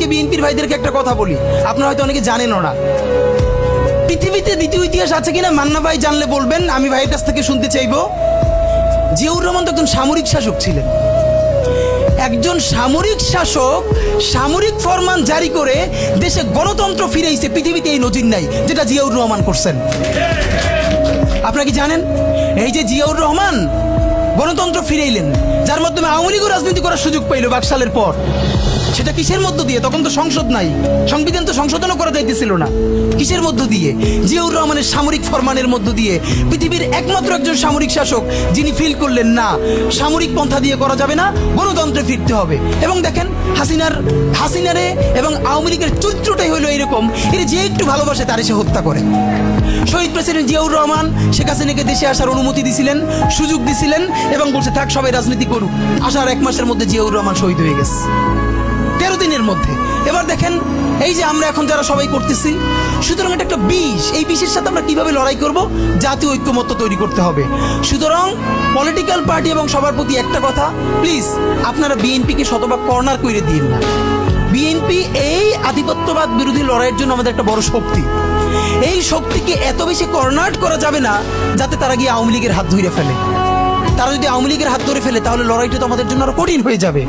আজকে বিএনপির ভাইদেরকে একটা কথা বলি, আপনারা হয়তো অনেকে জানেনও না। পৃথিবীতে দ্বিতীয় ইতিহাস আছে কিনা মান্না ভাই জানলে বলবেন, আমি ভাইয়ের কাছ থেকে শুনতে চাইবো। জিয়াউর রহমান তো একজন সামরিক শাসক ছিলেন। একজন সামরিক শাসক সামরিক ফরমান জারি করে দেশে গণতন্ত্র ফিরেইছে, পৃথিবীতে এই নজির নাই যেটা জিয়াউর রহমান করছেন। আপনারা কি জানেন এই যে জিয়াউর রহমান গণতন্ত্র ফিরাইলেন, যার মাধ্যমে আওয়ামী লীগও রাজনীতি করার সুযোগ পাইল বাকশালের পর, সেটা কিসের মধ্য দিয়ে? তখন তো সংসদ নাই, সংবিধান তো সংশোধনও করা যাইতেছিল না। কিসের মধ্য দিয়ে? জিয়াউর রহমানের সামরিক ফরমানের মধ্য দিয়ে। পৃথিবীর একমাত্র একজন সামরিক শাসক যিনি ফিল করলেন না সামরিক পন্থা দিয়ে করা যাবে না, গণতন্ত্রে ফিরতে হবে। এবং দেখেন হাসিনারে এবং আওয়ামী লীগের চরিত্রটাই হলো এরকম, এর যে একটু ভালোবাসে তার সে হত্যা করে। শহীদ প্রেসিডেন্ট জিয়াউর রহমান শেখ হাসিনাকে দেশে আসার অনুমতি দিছিলেন, সুযোগ দিছিলেন এবং বলছে থাক সবাই রাজনীতি করুক। আসার 1 মাসের মধ্যে জিয়াউর রহমান শহীদ হয়ে গেছে, 13 দিনের মধ্যে। এবার দেখেন এই যে আমরা এখন যারা সবাই করতেছি, সুতরাং এটা একটা বিষ। এই বিষের সাথে আমরা কিভাবে লড়াই করব? জাতীয় ঐক্যমত্য তৈরি করতে হবে। সুতরাং পলিটিক্যাল পার্টি এবং সবার প্রতি একটা কথা, প্লিজ আপনারা বিএনপিকে শতভাগ কর্নার করে দিন না। বিএনপি এই আধিপত্যবাদ বিরোধী লড়াইয়ের জন্য আমাদের একটা বড় শক্তি। এই শক্তিকে এত বেশি কর্নার করা যাবে না যাতে তারা গিয়ে আওয়ামী লীগের হাত ধরে ফেলে। তারা যদি আওয়ামী লীগের হাত ধরে ফেলে তাহলে লড়াইটা তো আমাদের জন্য আরো কঠিন হয়ে যাবে।